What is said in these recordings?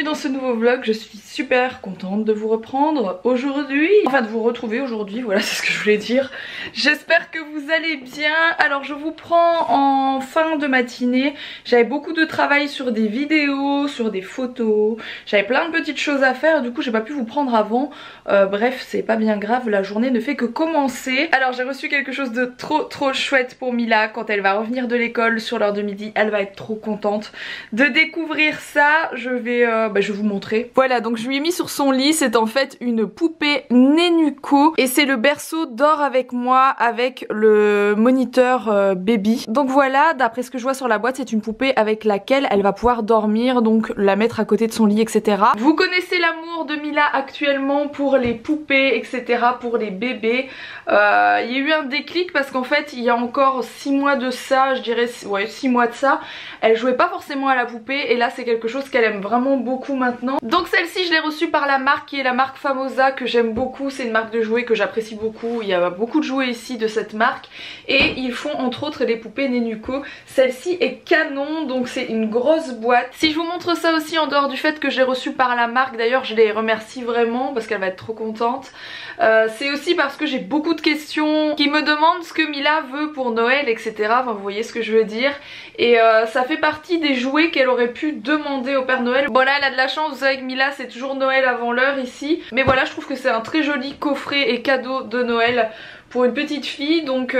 bienvenue dans ce nouveau vlog. Je suis super contente de vous reprendre aujourd'hui, enfin de vous retrouver aujourd'hui, voilà c'est ce que je voulais dire. J'espère que vous allez bien. Alors je vous prends en fin de matinée. J'avais beaucoup de travail sur des vidéos, sur des photos, j'avais plein de petites choses à faire, du coup j'ai pas pu vous prendre avant. Bref, c'est pas bien grave, la journée ne fait que commencer. Alors j'ai reçu quelque chose de trop chouette pour Mila. Quand elle va revenir de l'école sur l'heure de midi, elle va être trop contente de découvrir ça. Je vais vous montrer. Voilà, donc je lui ai mis sur son lit, c'est en fait une poupée Nenuco et c'est le berceau Dors avec moi avec le moniteur baby. Donc voilà, d'après ce que je vois sur la boîte, c'est une poupée avec laquelle elle va pouvoir dormir, donc la mettre à côté de son lit, etc. Vous connaissez l'amour de Mila actuellement pour les poupées, etc., pour les bébés. Il y a eu un déclic parce qu'en fait il y a encore 6 mois de ça, je dirais, ouais 6 mois de ça, elle jouait pas forcément à la poupée et là c'est quelque chose qu'elle aime vraiment beaucoup maintenant. Donc celle-ci je l'ai reçue par la marque qui est la marque Famosa, que j'aime beaucoup, c'est une marque de jouets que j'apprécie beaucoup, il y a beaucoup de jouets ici de cette marque et ils font entre autres les poupées Nenuco. Celle-ci est canon, donc c'est une grosse boîte. Si je vous montre ça aussi en dehors du fait que je l'ai reçue par la marque, d'ailleurs je les remercie vraiment parce qu'elle va être trop contente, c'est aussi parce que j'ai beaucoup de questions qui me demandent ce que Mila veut pour Noël, etc. Enfin vous voyez ce que je veux dire, et ça fait partie des jouets qu'elle aurait pu demander au Père Noël. Bon là elle a de la chance, vous savez que Mila c'est toujours Noël avant l'heure ici, mais voilà je trouve que c'est un très joli coffret et cadeau de Noël pour une petite fille, donc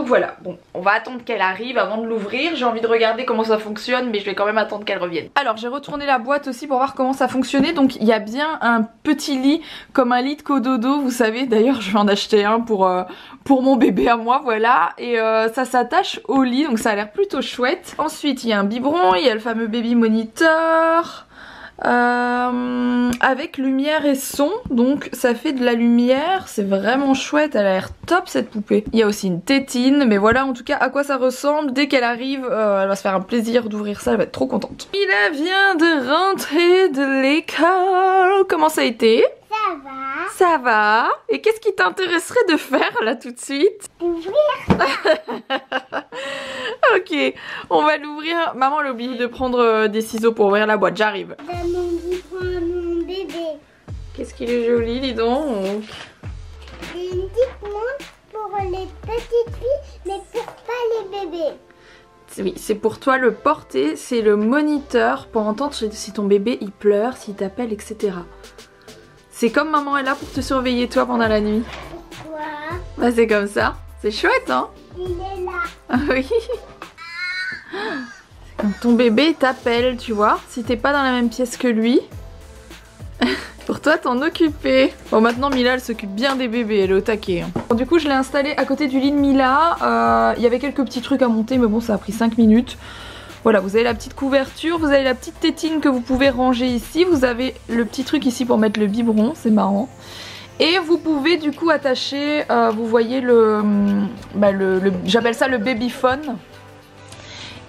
voilà. Bon, on va attendre qu'elle arrive avant de l'ouvrir. J'ai envie de regarder comment ça fonctionne, mais je vais quand même attendre qu'elle revienne. Alors j'ai retourné la boîte aussi pour voir comment ça fonctionnait. Donc il y a bien un petit lit, comme un lit de cododo, vous savez. D'ailleurs je vais en acheter un pour mon bébé à moi, voilà. Et ça s'attache au lit, donc ça a l'air plutôt chouette. Ensuite il y a un biberon, il y a le fameux baby monitor. Avec lumière et son, donc ça fait de la lumière, c'est vraiment chouette, elle a l'air top cette poupée. Il y a aussi une tétine, mais voilà en tout cas à quoi ça ressemble. Dès qu'elle arrive, elle va se faire un plaisir d'ouvrir ça, elle va être trop contente. Mila vient de rentrer de l'école, comment ça a été? Ça va. Ça va. Et qu'est-ce qui t'intéresserait de faire là tout de suite? Ouvrir. Ok, on va l'ouvrir. Maman elle a oublié de prendre des ciseaux pour ouvrir la boîte, j'arrive. Donne mon biberon à mon bébé. Qu'est-ce qu'il est joli, dis donc. C'est une petite montre pour les petites filles, mais pour pas les bébés. Oui, c'est pour toi le porter, c'est le moniteur pour entendre si ton bébé il pleure, s'il t'appelle, etc. C'est comme maman est là pour te surveiller toi pendant la nuit. Pourquoi? Bah c'est comme ça, c'est chouette hein. Il est là. Ah oui. Quand ton bébé t'appelle, tu vois, si t'es pas dans la même pièce que lui, pour toi t'en occuper. Bon maintenant Mila elle s'occupe bien des bébés, elle est au taquet hein. Bon, du coup je l'ai installé à côté du lit de Mila, il y avait quelques petits trucs à monter mais bon ça a pris 5 minutes. Voilà, vous avez la petite couverture, vous avez la petite tétine que vous pouvez ranger ici, vous avez le petit truc ici pour mettre le biberon, c'est marrant. Et vous pouvez du coup attacher, vous voyez j'appelle ça le babyphone.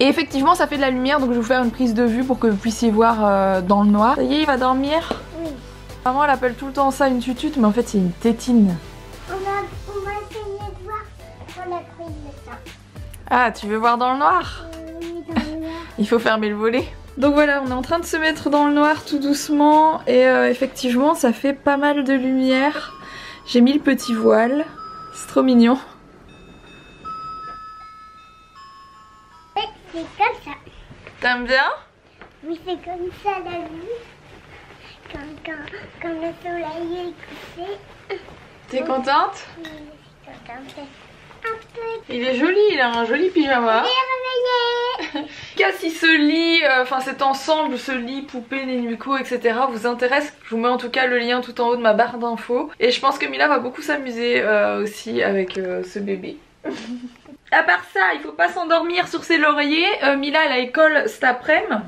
Et effectivement ça fait de la lumière, donc je vais vous faire une prise de vue pour que vous puissiez voir dans le noir. Ça y est, il va dormir? Oui. Maman elle appelle tout le temps ça une tutute, mais en fait c'est une tétine. On va essayer de voir pour la prise de ça. Ah, tu veux voir dans le noir? Oui, dans le noir. Il faut fermer le volet. Donc voilà, on est en train de se mettre dans le noir tout doucement et effectivement ça fait pas mal de lumière. J'ai mis le petit voile, c'est trop mignon. C'est comme ça. T'aimes bien? Oui, c'est comme ça la vie. Quand le soleil est couché. T'es contente? Oui, je suis contente. Un peu. Il est joli, il a un joli pyjama. Il est réveillé. Si ce lit, enfin cet ensemble, ce lit, poupée, Nenuco, etc. vous intéresse, je vous mets en tout cas le lien tout en haut de ma barre d'infos. Et je pense que Mila va beaucoup s'amuser aussi avec ce bébé. À part ça, il faut pas s'endormir sur ses lauriers. Mila elle a école cet après-midi.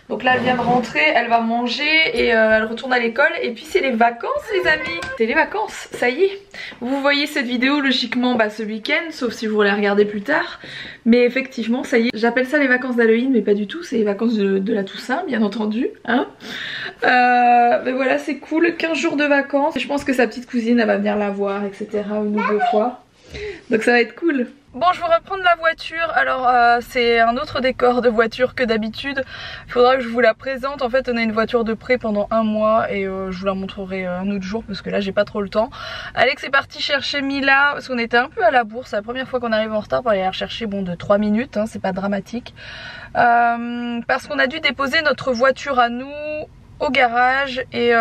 Donc là elle vient de rentrer, elle va manger et elle retourne à l'école. Et puis c'est les vacances les amis. C'est les vacances, ça y est. Vous voyez cette vidéo logiquement ce week-end, sauf si vous voulez la regarder plus tard. Mais effectivement ça y est. J'appelle ça les vacances d'Halloween mais pas du tout. C'est les vacances de la Toussaint bien entendu hein. Mais voilà c'est cool, 15 jours de vacances. Et je pense que sa petite cousine elle va venir la voir etc. une ou deux fois. Donc ça va être cool. Bon, je vais reprendre la voiture. Alors c'est un autre décor de voiture que d'habitude. Il faudra que je vous la présente. En fait on a une voiture de prêt pendant un mois et je vous la montrerai un autre jour parce que là j'ai pas trop le temps. Alex est parti chercher Mila parce qu'on était un peu à la bourse. C'est la première fois qu'on arrive en retard pour aller la rechercher, bon, de 3 minutes, hein, c'est pas dramatique. Parce qu'on a dû déposer notre voiture à nous au garage et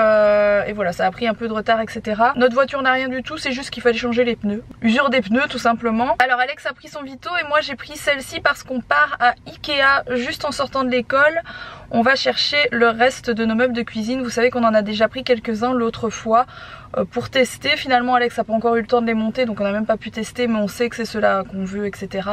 voilà, ça a pris un peu de retard, etc. Notre voiture n'a rien du tout, c'est juste qu'il fallait changer les pneus. Usure des pneus tout simplement. Alors Alex a pris son Vito et moi j'ai pris celle-ci parce qu'on part à Ikea juste en sortant de l'école. On va chercher le reste de nos meubles de cuisine. Vous savez qu'on en a déjà pris quelques-uns l'autre fois pour tester. Finalement Alex n'a pas encore eu le temps de les monter, donc on n'a même pas pu tester, mais on sait que c'est cela qu'on veut, etc.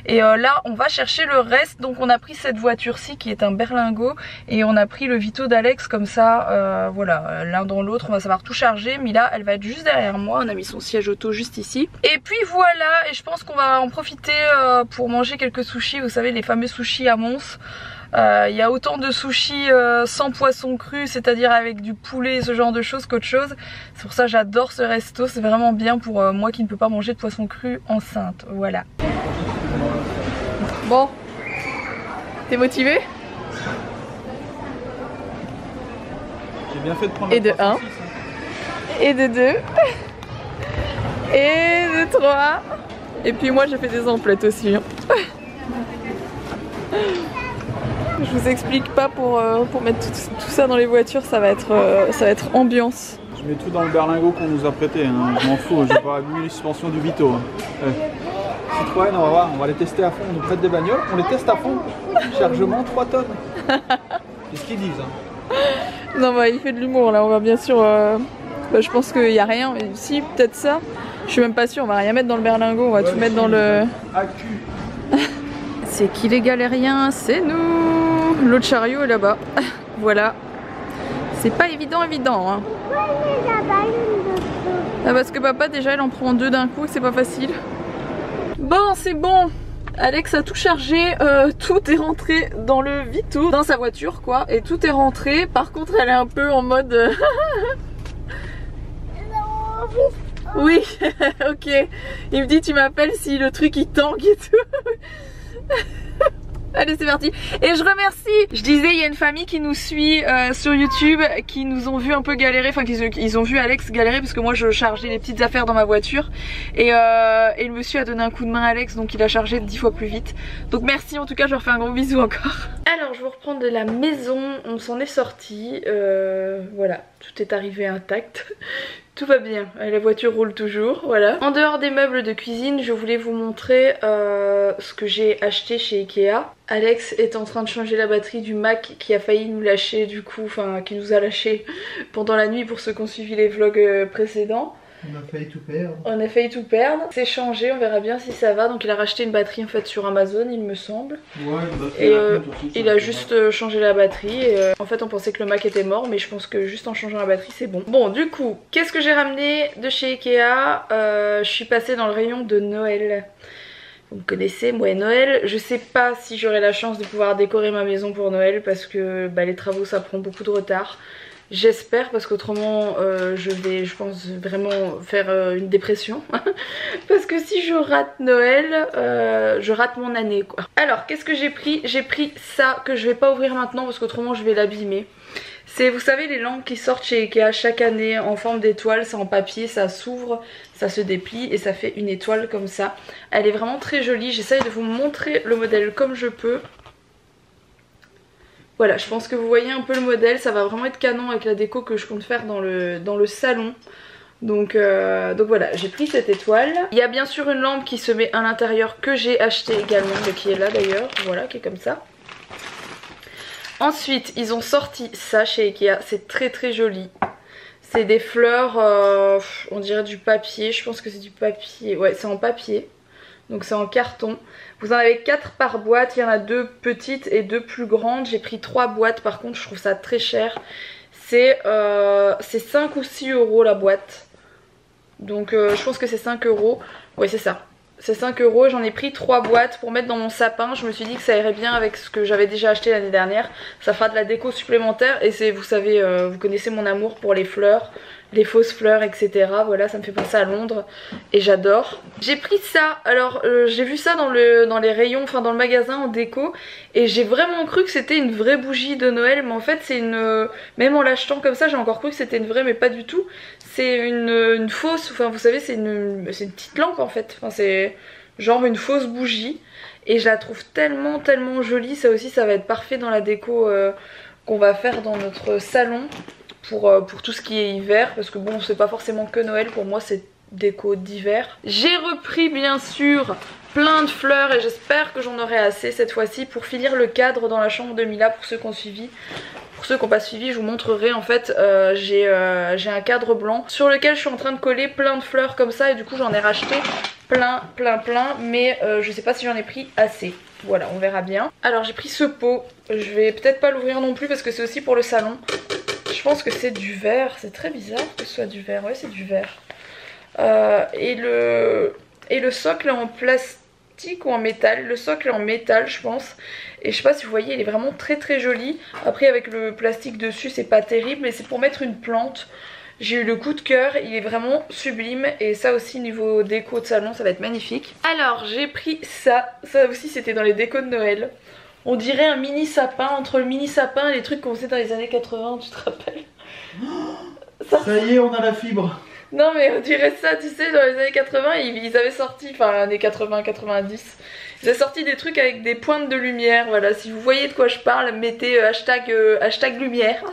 Et là on va chercher le reste. Donc on a pris cette voiture-ci qui est un berlingot et on a pris le Vito d'Alex comme ça, voilà, l'un dans l'autre, on va savoir tout charger. Mila elle va être juste derrière moi, on a mis son siège auto juste ici. Et puis voilà, et je pense qu'on va en profiter pour manger quelques sushis. Vous savez, les fameux sushis à Mons. Il y a autant de sushis sans poisson cru, c'est-à-dire avec du poulet, ce genre de choses, qu'autre chose. C'est pour ça que j'adore ce resto, c'est vraiment bien pour moi qui ne peux pas manger de poisson cru enceinte. Voilà. Bon, t'es motivé? J'ai bien fait de prendre et de 1, et de 2, et de 3. Et puis moi j'ai fait des emplettes aussi. Hein. Je vous explique pas pour mettre tout ça dans les voitures, ça va être ambiance. Je mets tout dans le berlingot qu'on nous a prêté, hein. Je m'en fous, j'ai pas mis les suspensions du Vito. Hein. Citroën, on va voir, on va les tester à fond, on nous prête des bagnoles, on les teste à fond. Chargement 3 tonnes. C'est ce qu'ils disent. Hein. Non bah il fait de l'humour là, on va bien sûr... je pense qu'il n'y a rien, si peut-être ça. Je suis même pas sûre, on va rien mettre dans le berlingot, on va tout mettre dans le... C'est qui les galériens? C'est nous. L'autre chariot est là-bas. Voilà. C'est pas évident hein. Ah, parce que papa déjà il en prend 2 d'un coup et c'est pas facile. Bon c'est bon. Alex a tout chargé, tout est rentré dans le Vito, dans sa voiture quoi, et tout est rentré. Par contre elle est un peu en mode... Oui, ok. Il me dit tu m'appelles si le truc il tangue et tout. Allez c'est parti. Et je remercie, je disais il y a une famille qui nous suit sur YouTube, qui nous ont vu un peu galérer, enfin ils ont vu Alex galérer parce que moi je chargeais les petites affaires dans ma voiture et le monsieur a donné un coup de main à Alex, donc il a chargé 10 fois plus vite. Donc merci en tout cas, je leur fais un gros bisou encore. Alors je vous reprends de la maison, on s'en est sorti, voilà, tout est arrivé intact. Tout va bien, la voiture roule toujours, voilà. En dehors des meubles de cuisine, je voulais vous montrer ce que j'ai acheté chez Ikea. Alex est en train de changer la batterie du Mac qui a failli nous lâcher du coup, enfin qui nous a lâché pendant la nuit pour ceux qui ont suivi les vlogs précédents. On a failli tout perdre. On a failli tout perdre. C'est changé, on verra bien si ça va. Donc il a racheté une batterie en fait sur Amazon il me semble. Ouais, et il a juste changé la batterie. Et, en fait on pensait que le Mac était mort, mais je pense que juste en changeant la batterie c'est bon. Bon du coup, qu'est-ce que j'ai ramené de chez Ikea? Je suis passée dans le rayon de Noël. Vous me connaissez, moi Noël, je sais pas si j'aurai la chance de pouvoir décorer ma maison pour Noël parce que les travaux ça prend beaucoup de retard. J'espère parce qu'autrement je vais je pense vraiment faire une dépression parce que si je rate Noël je rate mon année quoi. Alors qu'est-ce que j'ai pris? J'ai pris ça que je vais pas ouvrir maintenant parce qu'autrement je vais l'abîmer. C'est, vous savez, les lampes qui sortent chez Ikea chaque année en forme d'étoile, c'est en papier, ça s'ouvre, ça se déplie et ça fait une étoile comme ça. Elle est vraiment très jolie, j'essaye de vous montrer le modèle comme je peux. Voilà, je pense que vous voyez un peu le modèle, ça va vraiment être canon avec la déco que je compte faire dans le salon. Donc voilà, j'ai pris cette étoile. Il y a bien sûr une lampe qui se met à l'intérieur que j'ai acheté également, qui est là d'ailleurs, voilà, qui est comme ça. Ensuite, ils ont sorti ça chez Ikea, c'est très très joli. C'est des fleurs, on dirait du papier, je pense que c'est du papier, ouais c'est en papier. Donc c'est en carton. Vous en avez 4 par boîte, il y en a 2 petites et 2 plus grandes. J'ai pris 3 boîtes, par contre je trouve ça très cher. C'est 5 ou 6 euros la boîte. Donc je pense que c'est 5 euros. Ouais c'est ça. C'est 5 €, j'en ai pris 3 boîtes pour mettre dans mon sapin. Je me suis dit que ça irait bien avec ce que j'avais déjà acheté l'année dernière. Ça fera de la déco supplémentaire et c'est, vous savez, vous connaissez mon amour pour les fleurs, les fausses fleurs, etc. Voilà, ça me fait penser à Londres et j'adore. J'ai pris ça, alors j'ai vu ça dans les rayons, enfin dans le magasin en déco, et j'ai vraiment cru que c'était une vraie bougie de Noël, mais en fait c'est une... Même en l'achetant comme ça, j'ai encore cru que c'était une vraie, mais pas du tout. C'est une fausse, enfin vous savez, c'est une petite lampe en fait, enfin c'est genre une fausse bougie, et je la trouve tellement jolie. Ça aussi, ça va être parfait dans la déco qu'on va faire dans notre salon. Pour tout ce qui est hiver, parce que bon, c'est pas forcément que Noël, pour moi c'est déco d'hiver. J'ai repris bien sûr plein de fleurs et j'espère que j'en aurai assez cette fois-ci pour finir le cadre dans la chambre de Mila. Pour ceux qui ont suivi, pour ceux qui n'ont pas suivi, je vous montrerai. En fait j'ai un cadre blanc sur lequel je suis en train de coller plein de fleurs comme ça, et du coup j'en ai racheté plein, mais je sais pas si j'en ai pris assez. Voilà, on verra bien. Alors j'ai pris ce pot, je vais peut-être pas l'ouvrir non plus parce que c'est aussi pour le salon. Je pense que c'est du verre, c'est très bizarre que ce soit du verre, ouais c'est du verre. Et le socle est en plastique ou en métal, le socle est en métal je pense. Et je sais pas si vous voyez, il est vraiment très joli. Après avec le plastique dessus c'est pas terrible, mais c'est pour mettre une plante. J'ai eu le coup de cœur, il est vraiment sublime, et ça aussi niveau déco de salon ça va être magnifique. Alors j'ai pris ça aussi c'était dans les décos de Noël. On dirait un mini sapin, entre le mini sapin et les trucs qu'on faisait dans les années 80, tu te rappelles? Ça y est, on a la fibre. Non mais on dirait ça, tu sais, dans les années 80, ils avaient sorti, enfin années 80-90, ils avaient sorti des trucs avec des pointes de lumière. Voilà, si vous voyez de quoi je parle, mettez hashtag lumière.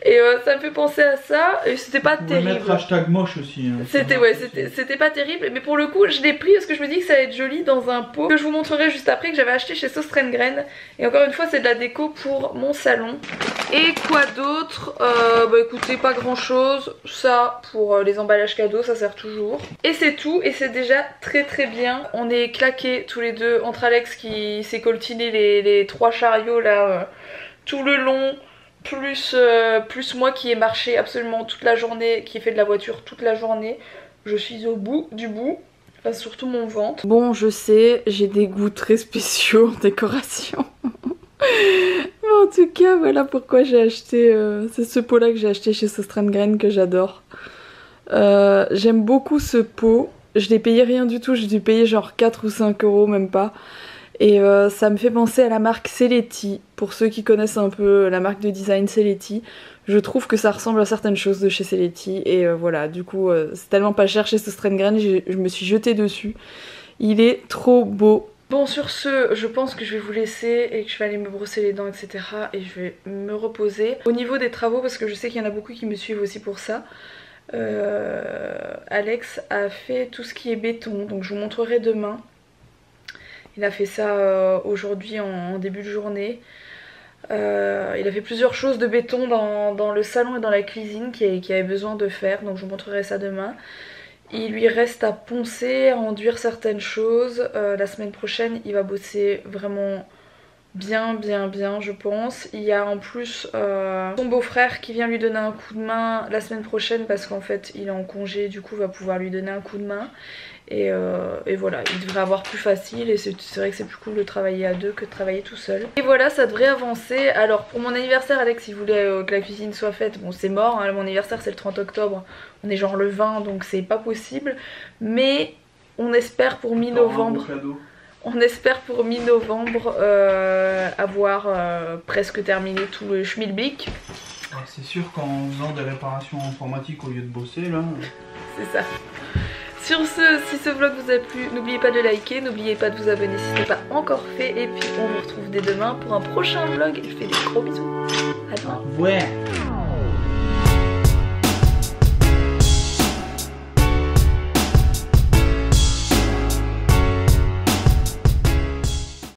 Et ça me fait penser à ça, et c'était pas terrible. Mettre hashtag moche aussi. Hein, c'était pas terrible, mais pour le coup je l'ai pris parce que je me dis que ça va être joli dans un pot que je vous montrerai juste après, que j'avais acheté chez Sostrengren. Et encore une fois c'est de la déco pour mon salon. Et quoi d'autre? Bah écoutez, pas grand chose. Ça pour les emballages cadeaux, ça sert toujours. Et c'est tout, et c'est déjà très bien. On est claqués tous les deux entre Alex qui s'est coltiné les 3 chariots là tout le long, plus moi qui ai marché absolument toute la journée, qui ai fait de la voiture toute la journée. Je suis au bout du bout, enfin, surtout mon ventre. Bon, je sais, j'ai des goûts très spéciaux en décoration. Mais en tout cas, voilà pourquoi j'ai acheté, c'est ce pot là que j'ai acheté chez Sostrengren que j'adore. J'aime beaucoup ce pot, je l'ai payé rien du tout, j'ai dû payer genre 4 ou 5 €, même pas. Et ça me fait penser à la marque Celetti, pour ceux qui connaissent un peu la marque de design Celetti. Je trouve que ça ressemble à certaines choses de chez Celetti, et voilà, du coup c'est tellement pas cher chez Sostrengren, je me suis jetée dessus. Il est trop beau. Bon, sur ce, je pense que je vais vous laisser et que je vais aller me brosser les dents, etc. Et je vais me reposer. Au niveau des travaux, parce que je sais qu'il y en a beaucoup qui me suivent aussi pour ça, Alex a fait tout ce qui est béton, donc je vous montrerai demain. Il a fait ça aujourd'hui en début de journée. Il a fait plusieurs choses de béton dans le salon et dans la cuisine qui avait besoin de faire, donc je vous montrerai ça demain. Il lui reste à poncer, à enduire certaines choses. La semaine prochaine il va bosser vraiment bien je pense. Il y a en plus son beau-frère qui vient lui donner un coup de main la semaine prochaine, parce qu'en fait il est en congé, du coup il va pouvoir lui donner un coup de main. Et voilà, il devrait avoir plus facile, et c'est vrai que c'est plus cool de travailler à deux que de travailler tout seul. Et voilà, ça devrait avancer. Alors pour mon anniversaire, Alex il voulait que la cuisine soit faite. Bon, c'est mort, hein, mon anniversaire c'est le 30 octobre, on est genre le 20, donc c'est pas possible. Mais on espère pour mi-novembre, avoir presque terminé tout le schmilblick. C'est sûr qu'en faisant des réparations informatiques au lieu de bosser là... C'est ça. Sur ce, si ce vlog vous a plu, n'oubliez pas de liker, n'oubliez pas de vous abonner si ce n'est pas encore fait. Et puis on vous retrouve dès demain pour un prochain vlog. Je vous fais des gros bisous. À demain. Ouais.